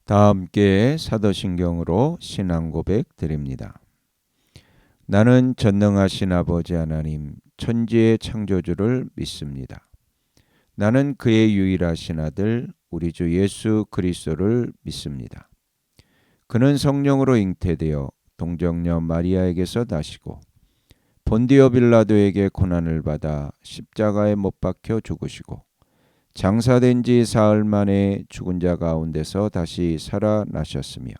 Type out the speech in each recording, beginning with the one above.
다 함께 사도신경으로 신앙 고백 드립니다. 나는 전능하신 아버지 하나님 천지의 창조주를 믿습니다. 나는 그의 유일하신 아들 우리 주 예수 그리스도를 믿습니다. 그는 성령으로 잉태되어 동정녀 마리아에게서 나시고 본디오 빌라도에게 고난을 받아 십자가에 못 박혀 죽으시고 장사된 지 사흘 만에 죽은 자 가운데서 다시 살아나셨으며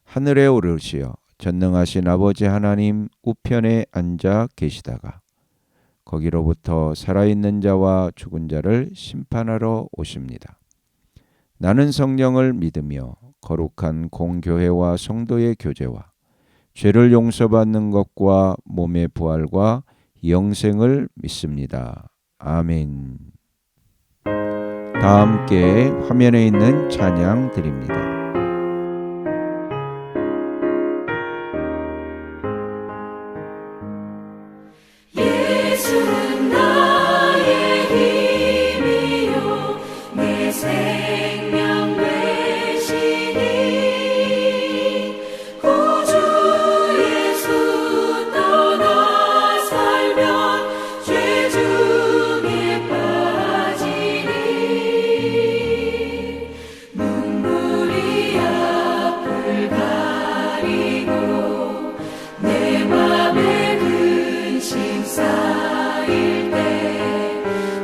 하늘에 오르시어 전능하신 아버지 하나님 우편에 앉아 계시다가 거기로부터 살아있는 자와 죽은 자를 심판하러 오십니다. 나는 성령을 믿으며 거룩한 공교회와 성도의 교제와 죄를 용서받는 것과 몸의 부활과 영생을 믿습니다. 아멘. 다 함께 화면에 있는 찬양 드립니다. 예수는 나의 힘이요 내 생명 되시니 구주 예수 떠나 살면 죄 중에 빠지니 눈물이 앞을 가리고 내 맘에 근심 쌓일 때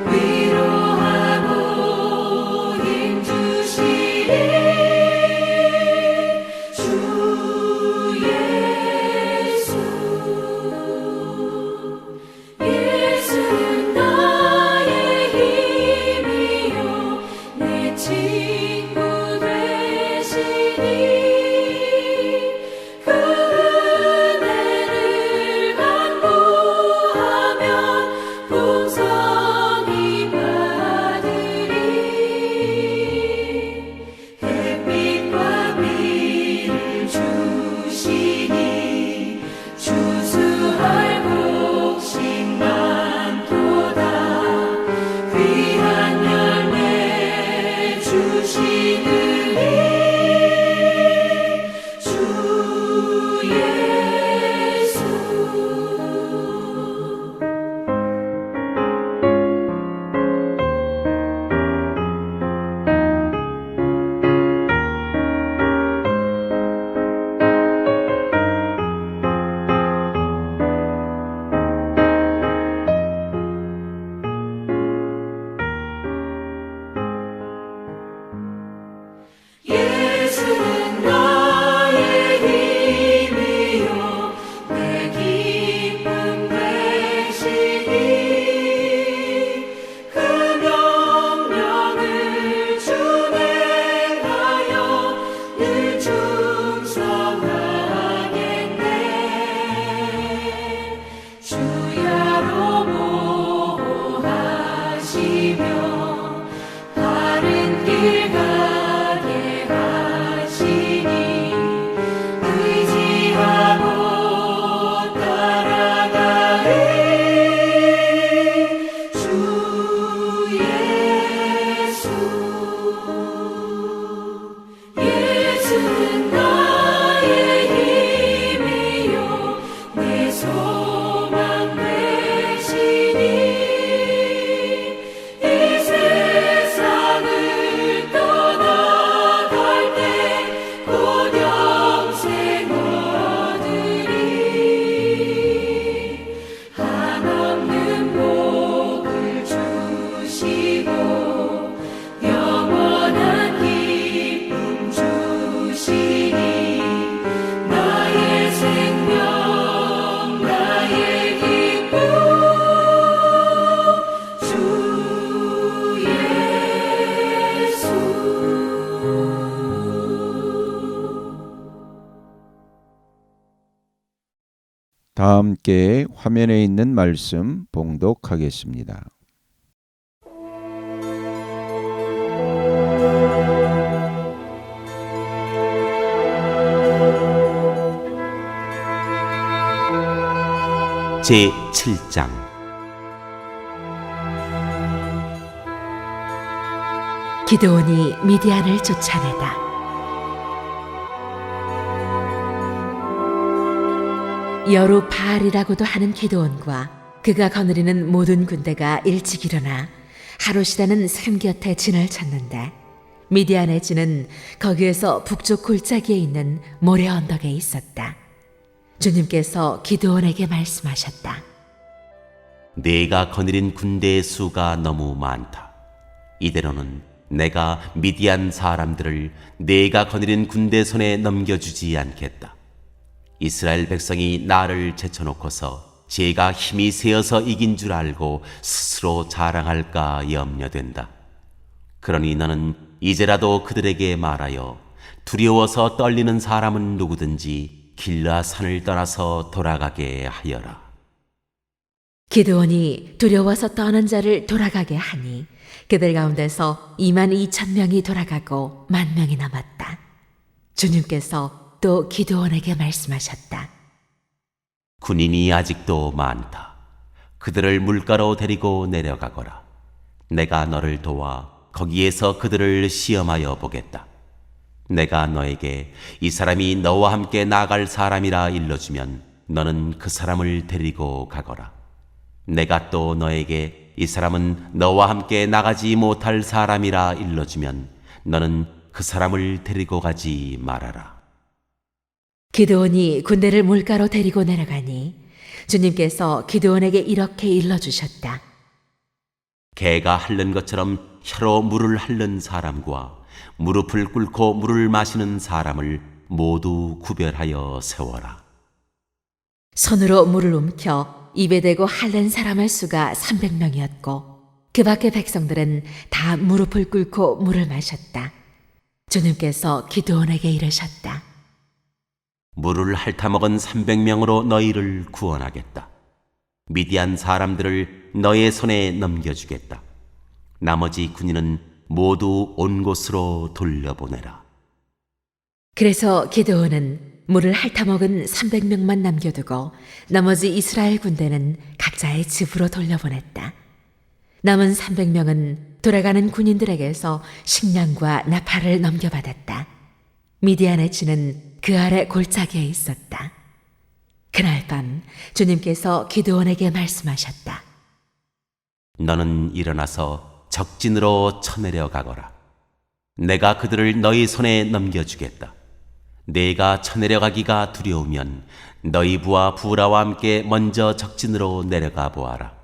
위로하고 힘 주시리 주 예수. 예수는 나의 힘이요 내 친구 되시니 그 은혜를 간구하면 풍성히 받으리 햇빛과 비를 주시니 추수할 곡식 많도다 귀한 열매 주시느니 주 예수. 예수는 나의 힘이요 내 기쁨 되시니 그 명령을 준행하여 늘 충성하겠네 주야로 보호하시며 바른 길 가게 하시니 의지하고 따라가리 주 예수. 예수는 나의 힘이요 내 소망 되시니 이 세상을 떠나갈 때 곧 영생 얻으리 한없는 복을 주시고 영원한 기쁨 주시니 나의 생명 나의 기쁨 주 예수. 다 함께 화면에 있는 말씀 봉독하겠습니다. 제7장 기드온이 미디안을 쫓아내다 여루바알이라고도 하는 기드온과 그가 거느리는 모든 군대가 일찍 일어나 하롯이라는 산 곁에 진을 쳤는데 미디안의 진은 거기에서 북쪽 골짜기에 있는 모래 언덕에 있었다. 주님께서 기드온에게 말씀하셨다. 네가 거느린 군대의 수가 너무 많다. 이대로는 내가 미디안 사람들을 네가 거느린 군대 손에 넘겨주지 않겠다. 이스라엘 백성이 나를 제쳐놓고서 제가 힘이 세어서 이긴 줄 알고 스스로 자랑할까 염려된다. 그러니 너는 이제라도 그들에게 말하여 두려워서 떨리는 사람은 누구든지 길라 산을 떠나서 돌아가게 하여라. 기드온이 두려워서 떠는 자를 돌아가게 하니 그들 가운데서 22,000명이 돌아가고 10,000명이 남았다. 주님께서 또 기드온에게 말씀하셨다. 군인이 아직도 많다. 그들을 물가로 데리고 내려가거라. 내가 너를 도와 거기에서 그들을 시험하여 보겠다. 내가 너에게 이 사람이 너와 함께 나갈 사람이라 일러주면 너는 그 사람을 데리고 가거라. 내가 또 너에게 이 사람은 너와 함께 나가지 못할 사람이라 일러주면 너는 그 사람을 데리고 가지 말아라. 기드온이 군대를 물가로 데리고 내려가니 주님께서 기드온에게 이렇게 일러주셨다. 개가 핥는 것처럼 혀로 물을 핥는 사람과 무릎을 꿇고 물을 마시는 사람을 모두 구별하여 세워라. 손으로 물을 움켜 입에 대고 핥는 사람의 수가 300명이었고 그 밖의 백성들은 다 무릎을 꿇고 물을 마셨다. 주님께서 기드온에게 이르셨다. 물을 핥아먹은 300명으로 너희를 구원하겠다. 미디안 사람들을 너의 손에 넘겨주겠다. 나머지 군인은 모두 온 곳으로 돌려보내라. 그래서 기드온은 물을 핥아먹은 300명만 남겨두고 나머지 이스라엘 군대는 각자의 집으로 돌려보냈다. 남은 300명은 돌아가는 군인들에게서 식량과 나팔을 넘겨받았다. 미디안의 진은 그 아래 골짜기에 있었다. 그날 밤 주님께서 기드온에게 말씀하셨다. 너는 일어나서 적진으로 쳐내려 가거라. 내가 그들을 너희 손에 넘겨주겠다. 내가 쳐내려가기가 두려우면 너희 부하 부라와 함께 먼저 적진으로 내려가 보아라.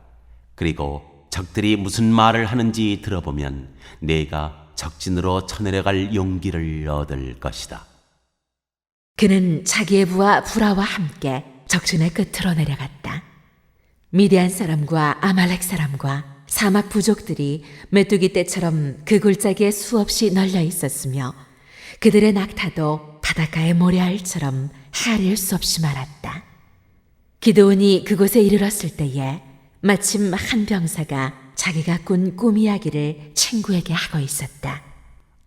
그리고 적들이 무슨 말을 하는지 들어보면 내가 적진으로 쳐내려갈 용기를 얻을 것이다. 그는 자기의 부하 부라와 함께 적진의 끝으로 내려갔다. 미디안 사람과 아말렉 사람과 사막 부족들이 메뚜기 떼처럼 그 골짜기에 수없이 널려 있었으며 그들의 낙타도 바닷가의 모래알처럼 헤아릴 수 없이 말았다. 기드온이 그곳에 이르렀을 때에 마침 한 병사가 자기가 꾼 꿈 이야기를 친구에게 하고 있었다.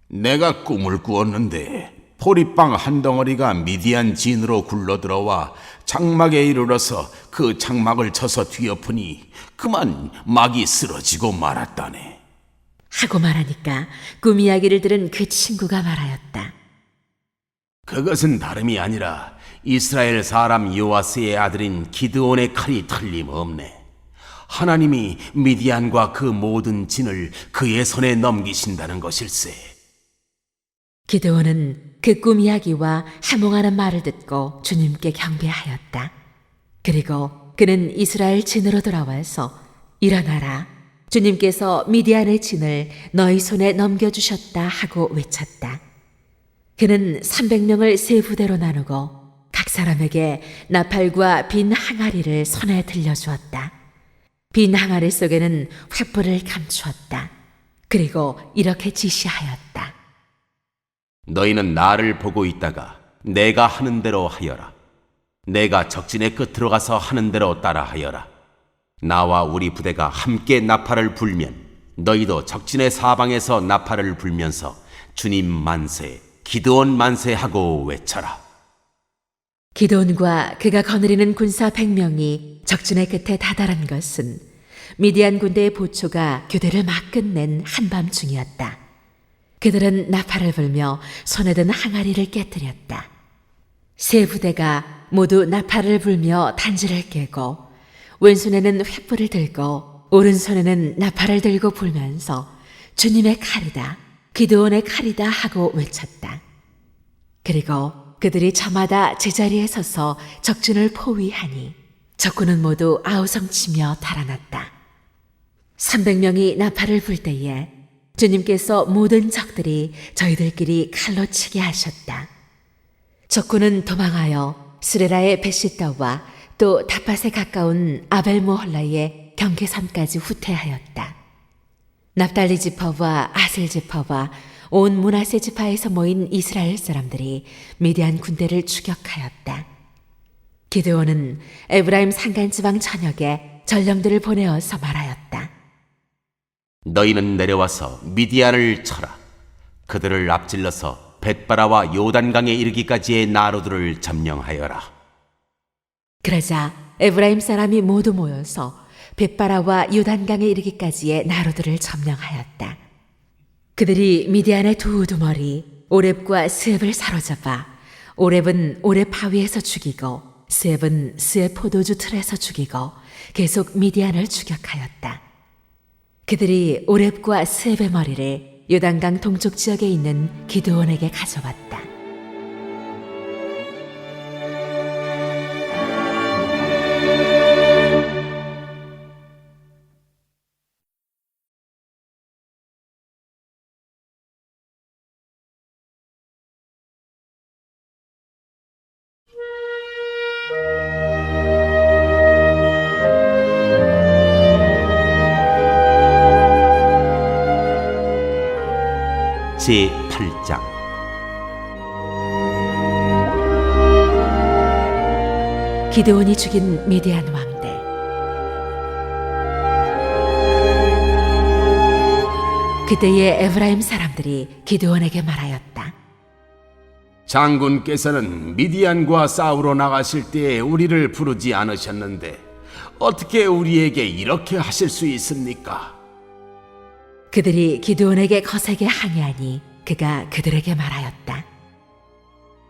내가 꿈을 꾸었는데 보리빵 한 덩어리가 미디안 진으로 굴러들어와 장막에 이르러서 그 장막을 쳐서 뒤엎으니 그만 막이 쓰러지고 말았다네. 하고 말하니까 꿈 이야기를 들은 그 친구가 말하였다. 그것은 다름이 아니라 이스라엘 사람 요아스의 아들인 기드온의 칼이 틀림없네. 하나님이 미디안과 그 모든 진을 그의 손에 넘기신다는 것일세. 기드온은 그 꿈 이야기와 하몽하는 말을 듣고 주님께 경배하였다. 그리고 그는 이스라엘 진으로 돌아와서 일어나라. 주님께서 미디안의 진을 너희 손에 넘겨주셨다 하고 외쳤다. 그는 300명을 세 부대로 나누고 각 사람에게 나팔과 빈 항아리를 손에 들려주었다. 빈 항아리 속에는 횃불을 감추었다. 그리고 이렇게 지시하였다. 너희는 나를 보고 있다가 내가 하는 대로 하여라. 내가 적진의 끝으로 가서 하는 대로 따라 하여라. 나와 우리 부대가 함께 나팔을 불면 너희도 적진의 사방에서 나팔을 불면서 주님 만세, 기드온 만세하고 외쳐라. 기드온과 그가 거느리는 군사 100명이 적진의 끝에 다다른 것은 미디안 군대의 보초가 교대를 막 끝낸 한밤중이었다. 그들은 나팔을 불며 손에 든 항아리를 깨뜨렸다. 세 부대가 모두 나팔을 불며 단지를 깨고 왼손에는 횃불을 들고 오른손에는 나팔을 들고 불면서 주님의 칼이다, 기드온의 칼이다 하고 외쳤다. 그리고 그들이 저마다 제자리에 서서 적군을 포위하니 적군은 모두 아우성치며 달아났다. 300명이 나팔을 불 때에 주님께서 모든 적들이 저희들끼리 칼로 치게 하셨다. 적군은 도망하여 스레라의 베시다와 또 다팟에 가까운 아벨모홀라의 경계선까지 후퇴하였다. 납달리 지파와 아셀 지파와 온 므낫세 지파에서 모인 이스라엘 사람들이 미디안 군대를 추격하였다. 기드온은 에브라임 산간지방 전역에 전령들을 보내어서 말하였다. 너희는 내려와서 미디안을 쳐라. 그들을 앞질러서 벳바라와 요단강에 이르기까지의 나로들을 점령하여라. 그러자 에브라임 사람이 모두 모여서 벳바라와 요단강에 이르기까지의 나로들을 점령하였다. 그들이 미디안의 두 우두머리 오렙과 스앱을 사로잡아 오렙은 오렙 바위에서 죽이고 스앱은 스앱 포도주 틀에서 죽이고 계속 미디안을 추격하였다. 그들이 오렙과 스앱의 머리를 요단강 동쪽 지역에 있는 기드온에게 가져왔다. 제8장 기드온이 죽인 미디안 왕들. 그때의 에브라임 사람들이 기드온에게 말하였다. 장군께서는 미디안과 싸우러 나가실 때에 우리를 부르지 않으셨는데 어떻게 우리에게 이렇게 하실 수 있습니까? 그들이 기드온에게 거세게 항의하니 그가 그들에게 말하였다.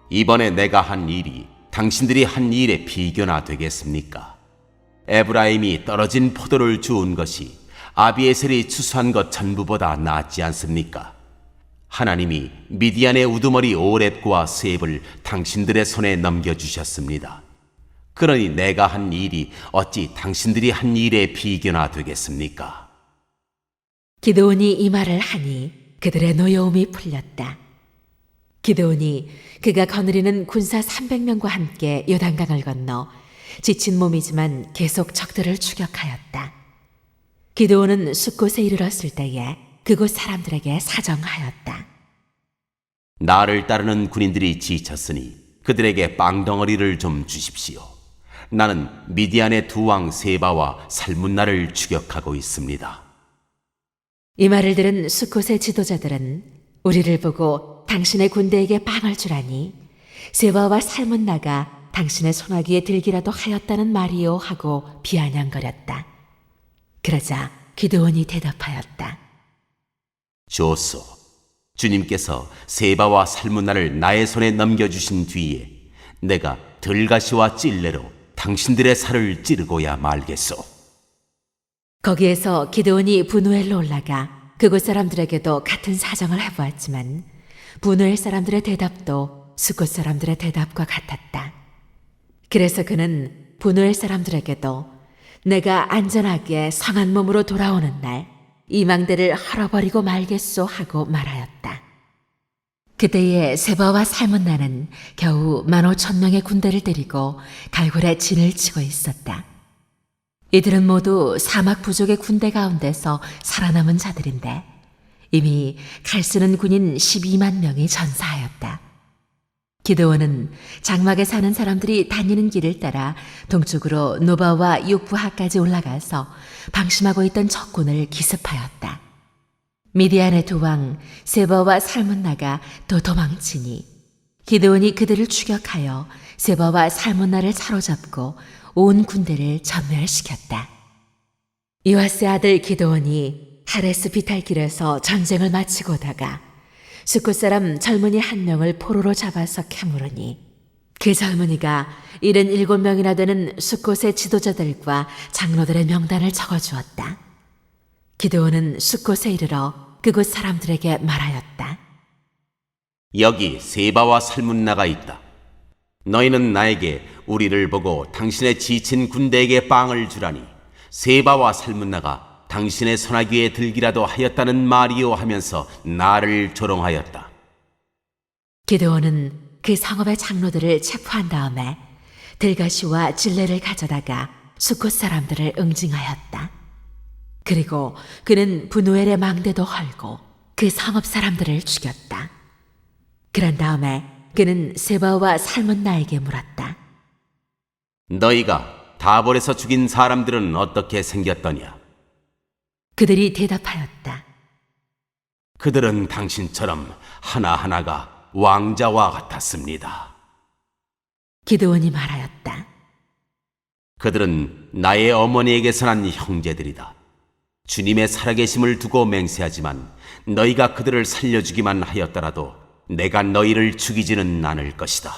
이번에 내가 한 일이 당신들이 한 일에 비교나 되겠습니까? 에브라임이 떨어진 포도를 주운 것이 아비에셀이 추수한 것 전부보다 낫지 않습니까? 하나님이 미디안의 우두머리 오렙과 스앱을 당신들의 손에 넘겨주셨습니다. 그러니 내가 한 일이 어찌 당신들이 한 일에 비교나 되겠습니까? 기드온이 이 말을 하니 그들의 노여움이 풀렸다. 기드온이 그가 거느리는 군사 300명과 함께 요단강을 건너 지친 몸이지만 계속 적들을 추격하였다. 기드온은 숫곳에 이르렀을 때에 그곳 사람들에게 사정하였다. 나를 따르는 군인들이 지쳤으니 그들에게 빵덩어리를 좀 주십시오. 나는 미디안의 두 왕 세바와 살문나를 추격하고 있습니다. 이 말을 들은 숫곳의 지도자들은 우리를 보고 당신의 군대에게 빵을 주라니 세바와 살문나가 당신의 소나기에 들기라도 하였다는 말이요 하고 비아냥거렸다. 그러자 기드온이 대답하였다. 좋소. 주님께서 세바와 살문나를 나의 손에 넘겨주신 뒤에 내가 들가시와 찔레로 당신들의 살을 찌르고야 말겠소. 거기에서 기드온이 분우엘로 올라가 그곳 사람들에게도 같은 사정을 해보았지만 분우엘 사람들의 대답도 숫곳 사람들의 대답과 같았다. 그래서 그는 분우엘 사람들에게도 내가 안전하게 성한 몸으로 돌아오는 날 이 망대를 헐어버리고 말겠소 하고 말하였다. 그때에 세바와 살문나는 겨우 15,000명의 군대를 데리고 갈굴에 진을 치고 있었다. 이들은 모두 사막 부족의 군대 가운데서 살아남은 자들인데 이미 칼 쓰는 군인 12만 명이 전사하였다. 기드온은 장막에 사는 사람들이 다니는 길을 따라 동쪽으로 노바와 육부하까지 올라가서 방심하고 있던 적군을 기습하였다. 미디안의 두 왕 세바와 살문나가 또 도망치니 기드온이 그들을 추격하여 세바와 살문나를 사로잡고 온 군대를 전멸시켰다. 요아스의 아들 기드온이 하레스 비탈길에서 전쟁을 마치고 오다가 숫곳 사람 젊은이 한 명을 포로로 잡아서 캐물으니 그 젊은이가 77명이나 되는 숫곳의 지도자들과 장로들의 명단을 적어주었다. 기드온은 숫곳에 이르러 그곳 사람들에게 말하였다. 여기 세바와 살문나가 있다. 너희는 나에게 우리를 보고 당신의 지친 군대에게 빵을 주라니 세바와 살문나가 당신의 소나기에 들기라도 하였다는 말이요 하면서 나를 조롱하였다. 기드온은 그 성읍의 장로들을 체포한 다음에 들가시와 질레를 가져다가 숫곳 사람들을 응징하였다. 그리고 그는 분우엘의 망대도 헐고 그 성읍 사람들을 죽였다. 그런 다음에 그는 세바와 살문나에게 물었다. 너희가 다볼에서 죽인 사람들은 어떻게 생겼더냐? 그들이 대답하였다. 그들은 당신처럼 하나하나가 왕자와 같았습니다. 기드온이 말하였다. 그들은 나의 어머니에게서 난 형제들이다. 주님의 살아계심을 두고 맹세하지만 너희가 그들을 살려주기만 하였더라도 내가 너희를 죽이지는 않을 것이다.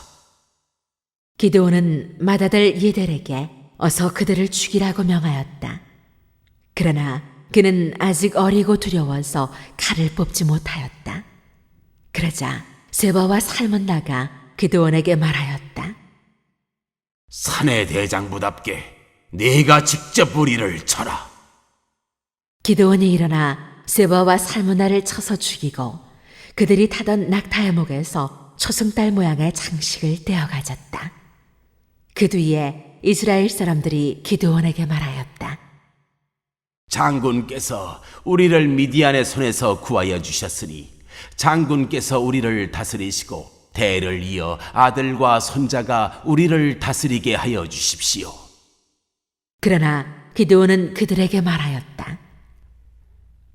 기드온은 맏아들 예델에게 어서 그들을 죽이라고 명하였다. 그러나 그는 아직 어리고 두려워서 칼을 뽑지 못하였다. 그러자 세바와 살문나가 기드온에게 말하였다. 사내 대장부답게 네가 직접 우리를 쳐라. 기드온이 일어나 세바와 살문나를 쳐서 죽이고 그들이 타던 낙타의 목에서 초승달 모양의 장식을 떼어 가졌다. 그 뒤에 이스라엘 사람들이 기드온에게 말하였다. 장군께서 우리를 미디안의 손에서 구하여 주셨으니 장군께서 우리를 다스리시고 대를 이어 아들과 손자가 우리를 다스리게 하여 주십시오. 그러나 기드온은 그들에게 말하였다.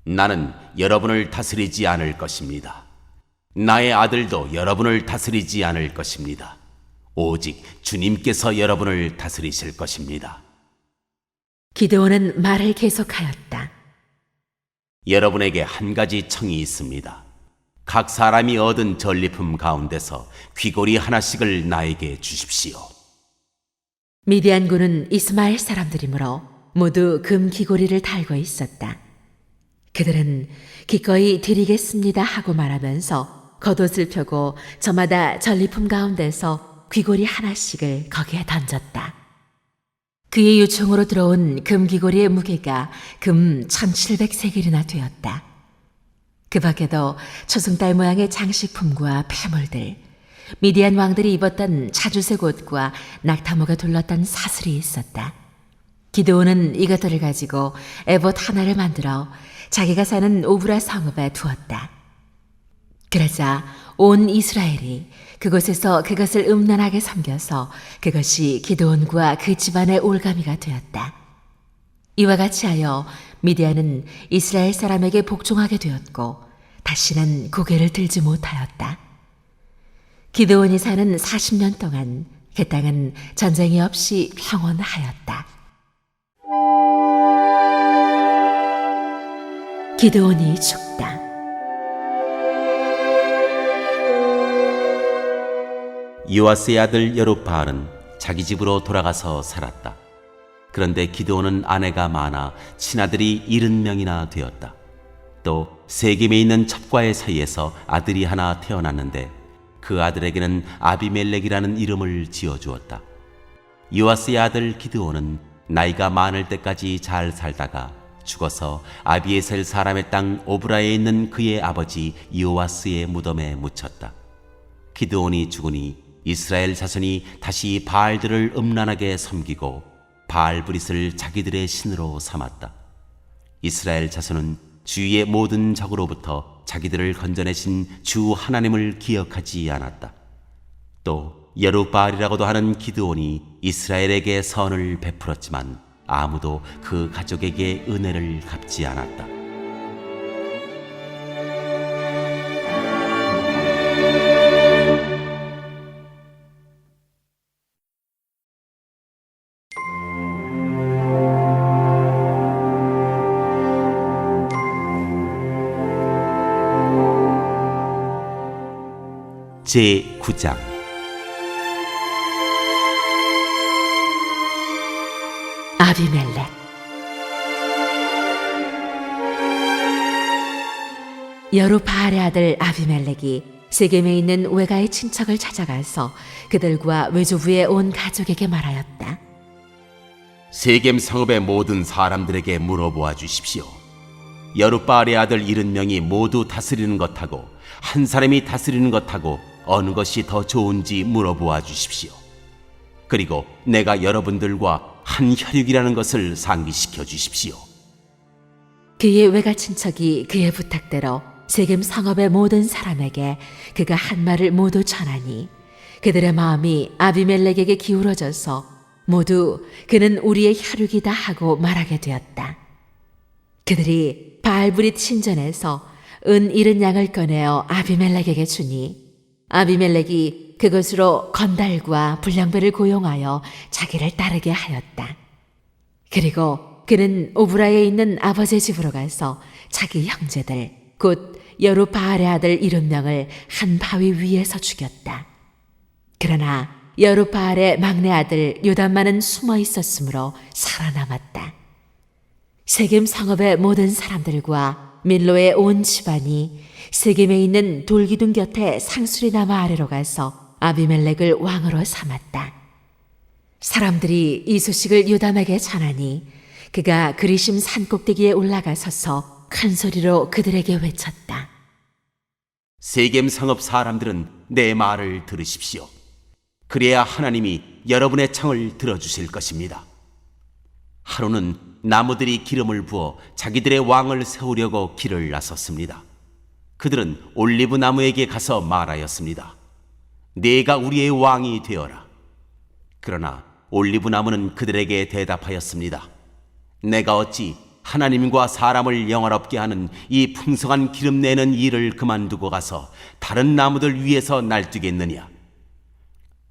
나는 여러분을 다스리지 않을 것입니다. 나의 아들도 여러분을 다스리지 않을 것입니다. 오직 주님께서 여러분을 다스리실 것입니다. 기드온은 말을 계속하였다. 여러분에게 한 가지 청이 있습니다. 각 사람이 얻은 전리품 가운데서 귀고리 하나씩을 나에게 주십시오. 미디안군은 이스마엘 사람들이므로 모두 금 귀고리를 달고 있었다. 그들은 기꺼이 드리겠습니다 하고 말하면서 겉옷을 펴고 저마다 전리품 가운데서 귀고리 하나씩을 거기에 던졌다. 그의 요청으로 들어온 금 귀고리의 무게가 금 1700세겔이나 되었다. 그 밖에도 초승달 모양의 장식품과 폐물들, 미디안 왕들이 입었던 자주색 옷과 낙타모가 둘렀던 사슬이 있었다. 기드온은 이것들을 가지고 에봇 하나를 만들어 자기가 사는 오브라 성읍에 두었다. 그러자 온 이스라엘이 그곳에서 그것을 음란하게 섬겨서 그것이 기드온과 그 집안의 올가미가 되었다. 이와 같이 하여 미디안은 이스라엘 사람에게 복종하게 되었고 다시는 고개를 들지 못하였다. 기드온이 사는 40년 동안 그 땅은 전쟁이 없이 평온하였다. 기드온이 죽다. 요아스의 아들 여룹바알은 자기 집으로 돌아가서 살았다. 그런데 기드온은 아내가 많아 친아들이 70명이나 되었다. 또 세겜에 있는 첩과의 사이에서 아들이 하나 태어났는데 그 아들에게는 아비멜렉이라는 이름을 지어주었다. 요아스의 아들 기드온은 나이가 많을 때까지 잘 살다가 죽어서 아비에셀 사람의 땅 오브라에 있는 그의 아버지 요아스의 무덤에 묻혔다. 기드온이 죽으니 이스라엘 자손이 다시 바알들을 음란하게 섬기고 바알브릿을 자기들의 신으로 삼았다. 이스라엘 자손은 주위의 모든 적으로부터 자기들을 건져내신 주 하나님을 기억하지 않았다. 또 여룹바알이라고도 하는 기드온이 이스라엘에게 선을 베풀었지만 아무도 그 가족에게 은혜를 갚지 않았다. 제 9장 아비멜렉. 여루바알의 아들 아비멜렉이 세겜에 있는 외가의 친척을 찾아가서 그들과 외조부의 온 가족에게 말하였다. 세겜 성읍의 모든 사람들에게 물어보아 주십시오. 여룻바알의 아들 70명이 모두 다스리는 것하고 한 사람이 다스리는 것하고 어느 것이 더 좋은지 물어보아 주십시오. 그리고 내가 여러분들과 한 혈육이라는 것을 상기시켜 주십시오. 그의 외가 친척이 그의 부탁대로 세겜 성읍의 모든 사람에게 그가 한 말을 모두 전하니 그들의 마음이 아비멜렉에게 기울어져서 모두 그는 우리의 혈육이다 하고 말하게 되었다. 그들이 바알브릿 신전에서 은 70양을 꺼내어 아비멜렉에게 주니 아비멜렉이 그것으로 건달과 불량배를 고용하여 자기를 따르게 하였다. 그리고 그는 오브라에 있는 아버지의 집으로 가서 자기 형제들 곧 여룻바알의 아들 70명을 한 바위 위에서 죽였다. 그러나 여룻바알의 막내 아들 요담만은 숨어 있었으므로 살아남았다. 세겜 성읍의 모든 사람들과 밀로의 온 집안이 세겜에 있는 돌기둥 곁에 상수리 나무 아래로 가서 아비멜렉을 왕으로 삼았다. 사람들이 이 소식을 요담에게 전하니 그가 그리심 산 꼭대기에 올라가 서서 큰 소리로 그들에게 외쳤다. 세겜 성읍 사람들은 내 말을 들으십시오. 그래야 하나님이 여러분의 청을 들어주실 것입니다. 하루는 나무들이 기름을 부어 자기들의 왕을 세우려고 길을 나섰습니다. 그들은 올리브 나무에게 가서 말하였습니다. 네가 우리의 왕이 되어라. 그러나 올리브 나무는 그들에게 대답하였습니다. 내가 어찌 하나님과 사람을 영화롭게 하는 이 풍성한 기름 내는 일을 그만두고 가서 다른 나무들 위에서 날뛰겠느냐.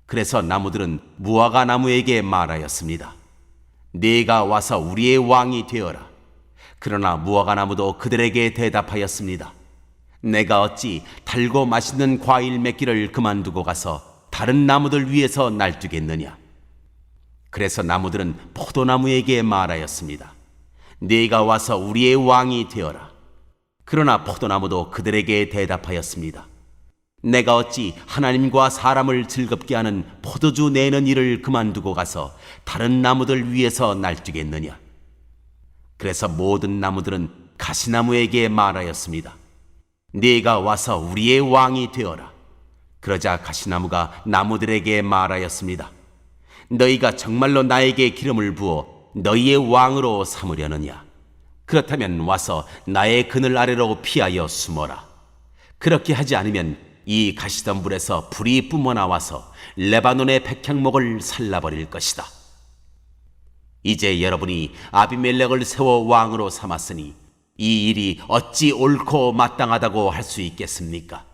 그래서 나무들은 무화과 나무에게 말하였습니다. 네가 와서 우리의 왕이 되어라. 그러나 무화과 나무도 그들에게 대답하였습니다. 내가 어찌 달고 맛있는 과일 맺기를 그만두고 가서 다른 나무들 위에서 날뛰겠느냐. 그래서 나무들은 포도나무에게 말하였습니다. 네가 와서 우리의 왕이 되어라. 그러나 포도나무도 그들에게 대답하였습니다. 내가 어찌 하나님과 사람을 즐겁게 하는 포도주 내는 일을 그만두고 가서 다른 나무들 위에서 날뛰겠느냐. 그래서 모든 나무들은 가시나무에게 말하였습니다. 네가 와서 우리의 왕이 되어라. 그러자 가시나무가 나무들에게 말하였습니다. 너희가 정말로 나에게 기름을 부어 너희의 왕으로 삼으려느냐? 그렇다면 와서 나의 그늘 아래로 피하여 숨어라. 그렇게 하지 않으면 이 가시덤불에서 불이 뿜어나와서 레바논의 백향목을 살라버릴 것이다. 이제 여러분이 아비멜렉을 세워 왕으로 삼았으니 이 일이 어찌 옳고 마땅하다고 할 수 있겠습니까?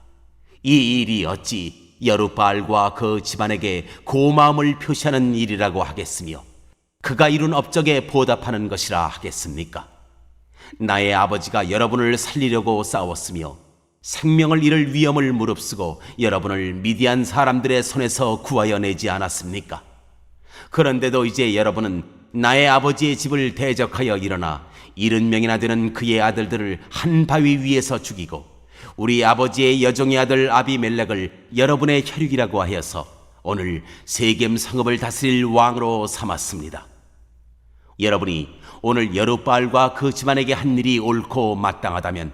이 일이 어찌 여룻바알과 그 집안에게 고마움을 표시하는 일이라고 하겠으며 그가 이룬 업적에 보답하는 것이라 하겠습니까? 나의 아버지가 여러분을 살리려고 싸웠으며 생명을 잃을 위험을 무릅쓰고 여러분을 미디안 사람들의 손에서 구하여 내지 않았습니까? 그런데도 이제 여러분은 나의 아버지의 집을 대적하여 일어나 70명이나 되는 그의 아들들을 한 바위 위에서 죽이고 우리 아버지의 여종의 아들 아비멜렉을 여러분의 혈육이라고 하여서 오늘 세겜 성읍을 다스릴 왕으로 삼았습니다. 여러분이 오늘 여룻바알과 그 집안에게 한 일이 옳고 마땅하다면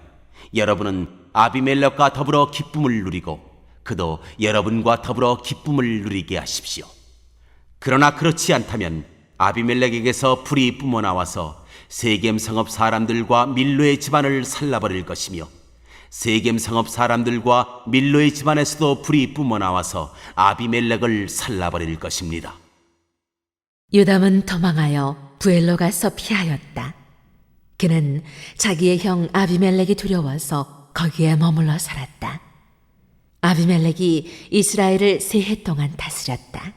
여러분은 아비멜렉과 더불어 기쁨을 누리고 그도 여러분과 더불어 기쁨을 누리게 하십시오. 그러나 그렇지 않다면 아비멜렉에게서 불이 뿜어나와서 세겜 성읍 사람들과 밀로의 집안을 살라버릴 것이며 세겜 성읍 사람들과 밀로의 집안에서도 불이 뿜어나와서 아비멜렉을 살라버릴 것입니다. 요담은 도망하여 부엘로 가서 피하였다. 그는 자기의 형 아비멜렉이 두려워서 거기에 머물러 살았다. 아비멜렉이 이스라엘을 3해 동안 다스렸다.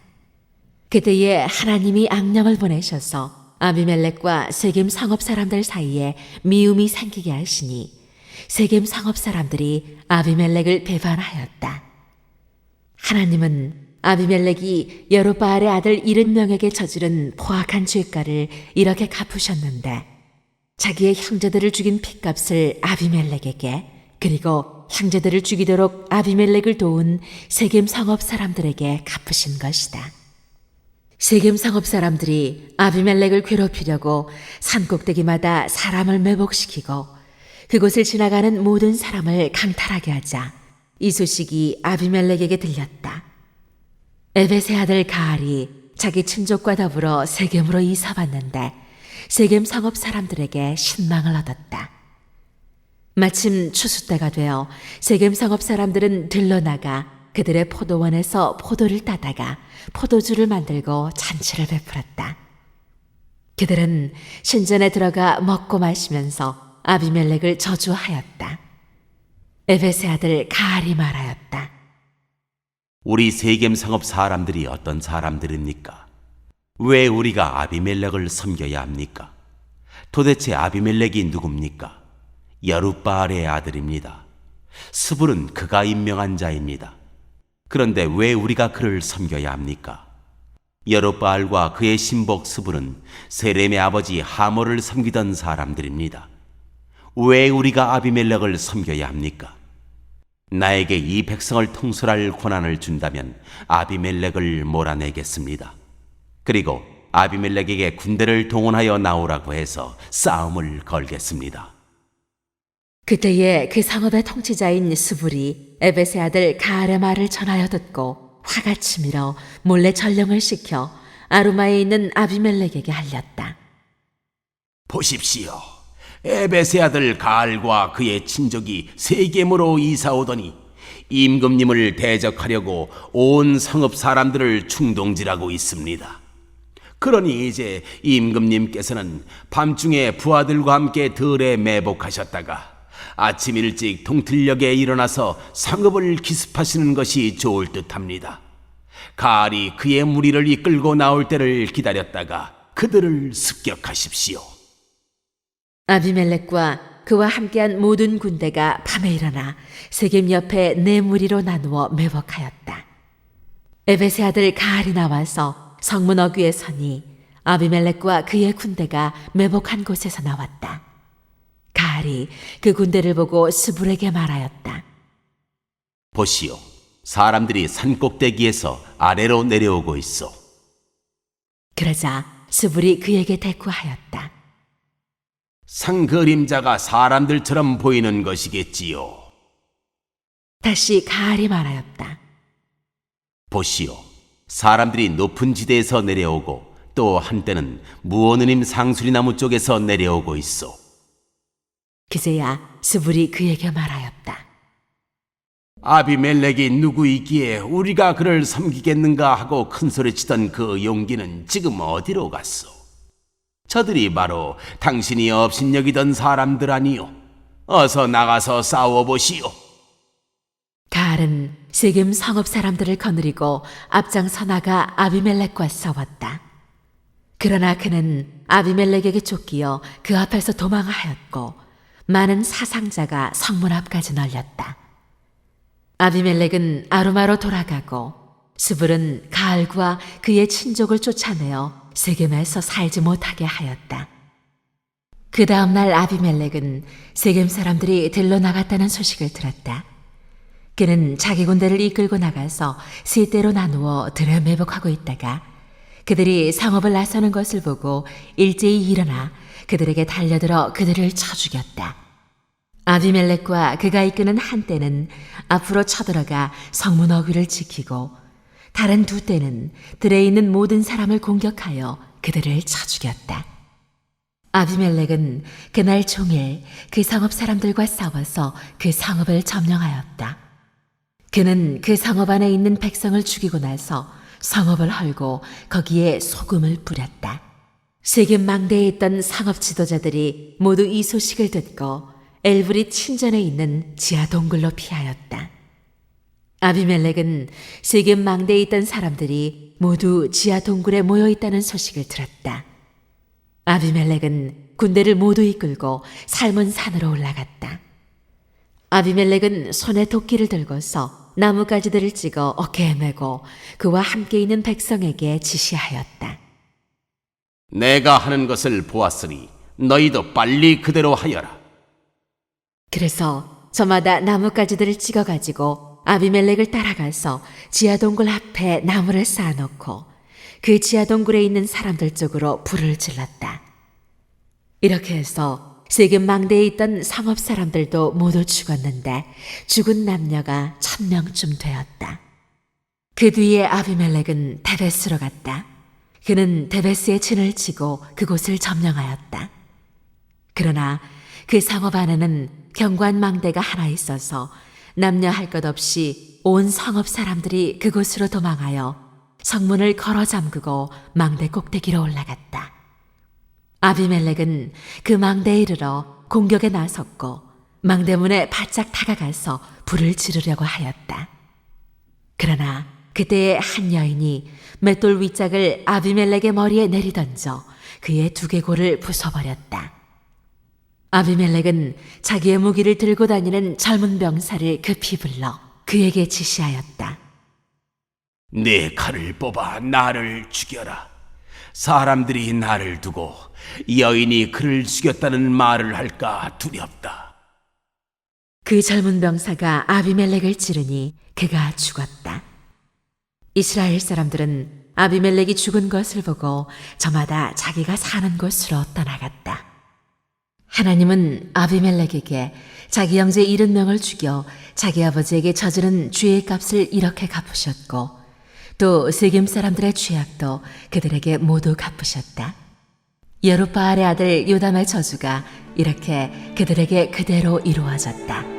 그때에 하나님이 악령을 보내셔서 아비멜렉과 세겜 성읍 사람들 사이에 미움이 생기게 하시니 세겜 성읍 사람들이 아비멜렉을 배반하였다. 하나님은 아비멜렉이 여룻바알의 아들 70명에게 저지른 포악한 죄가를 이렇게 갚으셨는데 자기의 형제들을 죽인 핏값을 아비멜렉에게 그리고 형제들을 죽이도록 아비멜렉을 도운 세겜 성읍 사람들에게 갚으신 것이다. 세겜 성읍 사람들이 아비멜렉을 괴롭히려고 산꼭대기마다 사람을 매복시키고 그곳을 지나가는 모든 사람을 강탈하게 하자 이 소식이 아비멜렉에게 들렸다. 에벳의 아들 가알이 자기 친족과 더불어 세겜으로 이사 왔는데 세겜 성읍 사람들에게 신망을 얻었다. 마침 추수 때가 되어 세겜 성읍 사람들은 들러나가 그들의 포도원에서 포도를 따다가 포도주를 만들고 잔치를 베풀었다. 그들은 신전에 들어가 먹고 마시면서 아비멜렉을 저주하였다. 에벳의 아들 가알이 말하였다. 우리 세겜 성읍 사람들이 어떤 사람들입니까? 왜 우리가 아비멜렉을 섬겨야 합니까? 도대체 아비멜렉이 누굽니까? 여룻바알의 아들입니다. 스불은 그가 임명한 자입니다. 그런데 왜 우리가 그를 섬겨야 합니까? 여룻바알과 그의 신복 스불은 세렘의 아버지 하모를 섬기던 사람들입니다. 왜 우리가 아비멜렉을 섬겨야 합니까? 나에게 이 백성을 통솔할 권한을 준다면 아비멜렉을 몰아내겠습니다. 그리고 아비멜렉에게 군대를 동원하여 나오라고 해서 싸움을 걸겠습니다. 그때에 그 성읍의 통치자인 스불이 에벳의 아들 가알의 말을 전하여 듣고 화가 치밀어 몰래 전령을 시켜 아루마에 있는 아비멜렉에게 알렸다. 보십시오. 에벳의 아들 가알과 그의 친족이 세겜으로 이사 오더니 임금님을 대적하려고 온 성읍 사람들을 충동질하고 있습니다. 그러니 이제 임금님께서는 밤중에 부하들과 함께 들에 매복하셨다가 아침 일찍 동틀녘에 일어나서 성읍을 기습하시는 것이 좋을 듯합니다. 가알이 그의 무리를 이끌고 나올 때를 기다렸다가 그들을 습격하십시오. 아비멜렉과 그와 함께한 모든 군대가 밤에 일어나 세겜 옆에 네 무리로 나누어 매복하였다. 에벳의 아들 가알이 나와서 성문 어귀에 서니 아비멜렉과 그의 군대가 매복한 곳에서 나왔다. 가알이 그 군대를 보고 스불에게 말하였다. 보시오, 사람들이 산꼭대기에서 아래로 내려오고 있어. 그러자 스불이 그에게 대꾸하였다. 상그림자가 사람들처럼 보이는 것이겠지요. 다시 가알이 말하였다. 보시오, 사람들이 높은 지대에서 내려오고 또 한때는 무오느님 상수리나무 쪽에서 내려오고 있어. 그제야 스불이 그에게 말하였다. 아비멜렉이 누구이기에 우리가 그를 섬기겠는가 하고 큰소리치던 그 용기는 지금 어디로 갔소? 저들이 바로 당신이 업신여기던 사람들 아니요. 어서 나가서 싸워보시오. 가알은 세겜 성읍 사람들을 거느리고 앞장서 나가 아비멜렉과 싸웠다. 그러나 그는 아비멜렉에게 쫓기어 그 앞에서 도망하였고 많은 사상자가 성문 앞까지 널렸다. 아비멜렉은 아루마로 돌아가고 스불은 가알과 그의 친족을 쫓아내어 세겜에서 살지 못하게 하였다. 그 다음 날 아비멜렉은 세겜 사람들이 들러 나갔다는 소식을 들었다. 그는 자기 군대를 이끌고 나가서 세대로 나누어 들에 매복하고 있다가 그들이 성읍을 나서는 것을 보고 일제히 일어나 그들에게 달려들어 그들을 쳐 죽였다. 아비멜렉과 그가 이끄는 한 떼는 앞으로 쳐들어가 성문 어귀를 지키고 다른 두 떼는 들에 있는 모든 사람을 공격하여 그들을 쳐 죽였다. 아비멜렉은 그날 종일 그 성읍 사람들과 싸워서 그 성읍을 점령하였다. 그는 그 성읍 안에 있는 백성을 죽이고 나서 성읍을 헐고 거기에 소금을 뿌렸다. 세겜 망대에 있던 성읍 지도자들이 모두 이 소식을 듣고 엘브릿 신전에 있는 지하 동굴로 피하였다. 아비멜렉은 세겜 망대에 있던 사람들이 모두 지하 동굴에 모여 있다는 소식을 들었다. 아비멜렉은 군대를 모두 이끌고 살몬 산으로 올라갔다. 아비멜렉은 손에 도끼를 들고서 나뭇가지들을 찍어 어깨에 메고 그와 함께 있는 백성에게 지시하였다. 내가 하는 것을 보았으니 너희도 빨리 그대로 하여라. 그래서 저마다 나뭇가지들을 찍어가지고 아비멜렉을 따라가서 지하동굴 앞에 나무를 쌓아놓고 그 지하동굴에 있는 사람들 쪽으로 불을 질렀다. 이렇게 해서 세겜 망대에 있던 성읍 사람들도 모두 죽었는데 죽은 남녀가 1000명쯤 되었다. 그 뒤에 아비멜렉은 데베스로 갔다. 그는 데베스에 진을 치고 그곳을 점령하였다. 그러나 그 성읍 안에는 견고한 망대가 하나 있어서 남녀 할 것 없이 온 성읍 사람들이 그곳으로 도망하여 성문을 걸어 잠그고 망대 꼭대기로 올라갔다. 아비멜렉은 그 망대에 이르러 공격에 나섰고 망대문에 바짝 다가가서 불을 지르려고 하였다. 그러나 그때에 한 여인이 맷돌 윗짝을 아비멜렉의 머리에 내리던져 그의 두개골을 부숴버렸다. 아비멜렉은 자기의 무기를 들고 다니는 젊은 병사를 급히 불러 그에게 지시하였다. 네 칼을 뽑아 나를 죽여라. 사람들이 나를 두고 여인이 그를 죽였다는 말을 할까 두렵다. 그 젊은 병사가 아비멜렉을 찌르니 그가 죽었다. 이스라엘 사람들은 아비멜렉이 죽은 것을 보고 저마다 자기가 사는 곳으로 떠나갔다. 하나님은 아비멜렉에게 자기 형제 70명을 죽여 자기 아버지에게 저지른 죄의 값을 이렇게 갚으셨고 또 세겜 사람들의 죄악도 그들에게 모두 갚으셨다. 여룻바알의 아들 요담의 저주가 이렇게 그들에게 그대로 이루어졌다.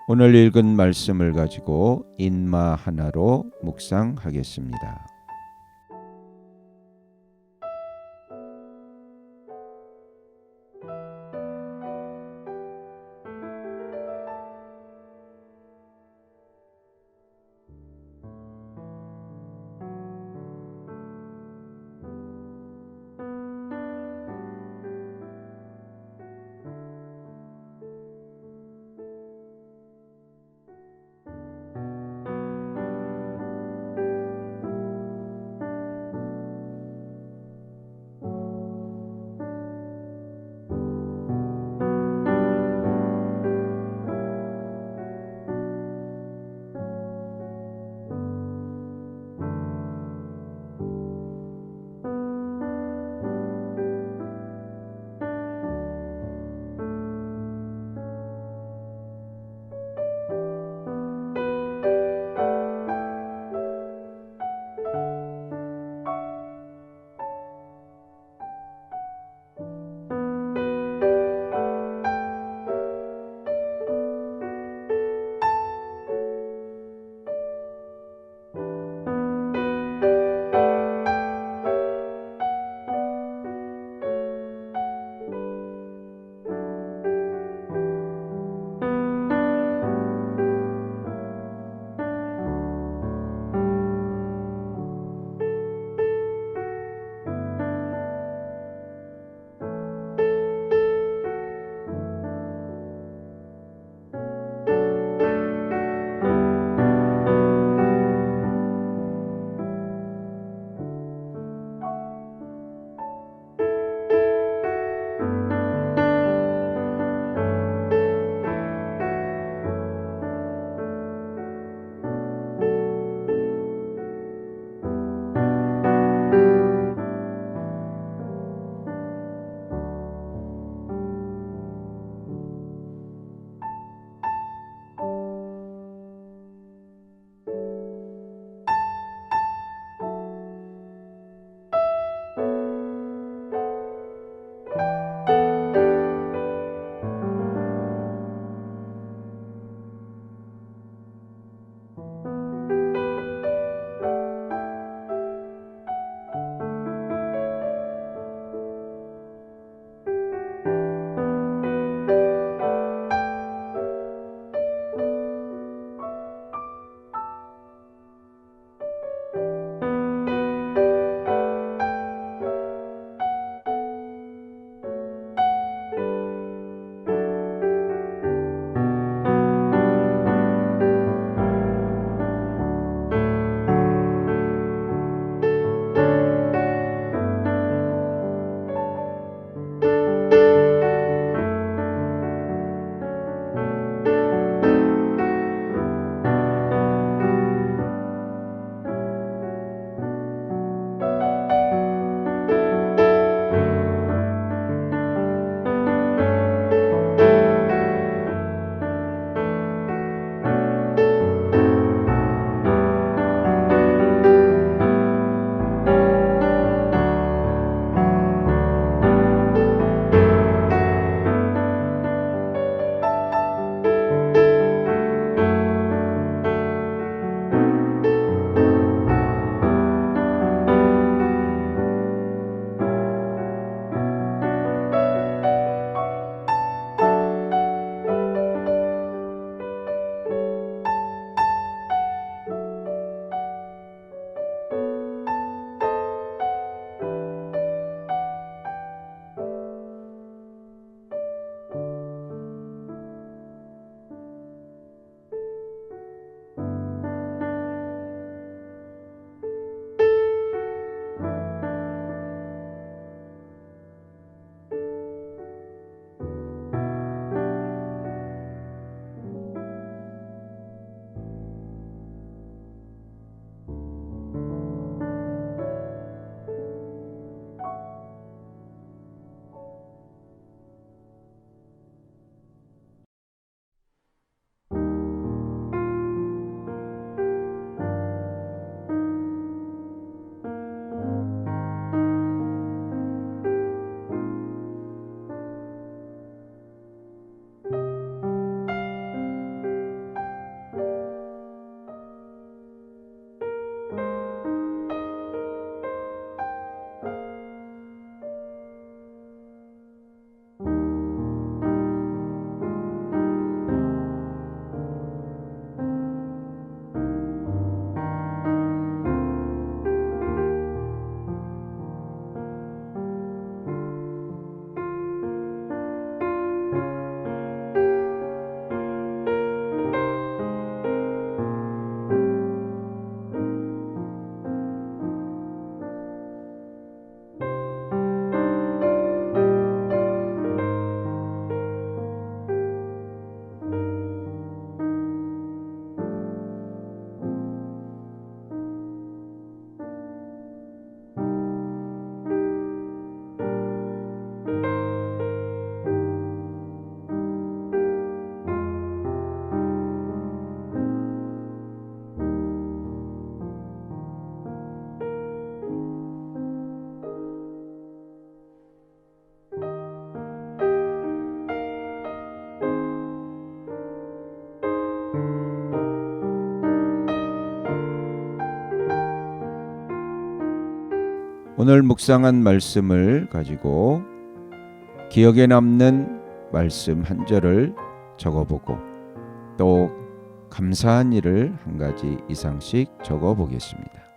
오늘 읽은 말씀을 가지고 인마 하나로 묵상하겠습니다. 오늘 묵상한 말씀을 가지고 기억에 남는 말씀 한 절을 적어보고 또 감사한 일을 한 가지 이상씩 적어보겠습니다.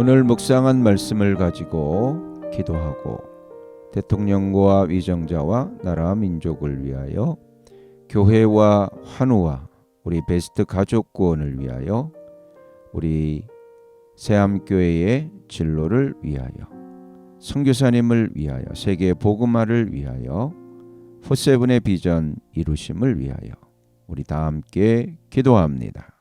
오늘 묵상한 말씀을 가지고 기도하고 대통령과 위정자와 나라 민족을 위하여 교회와 환우와 우리 베스트 가족 구원을 위하여 우리 새암교회의 진로를 위하여 선교사님을 위하여 세계 복음화를 위하여 포세븐의 비전 이루심을 위하여 우리 다 함께 기도합니다.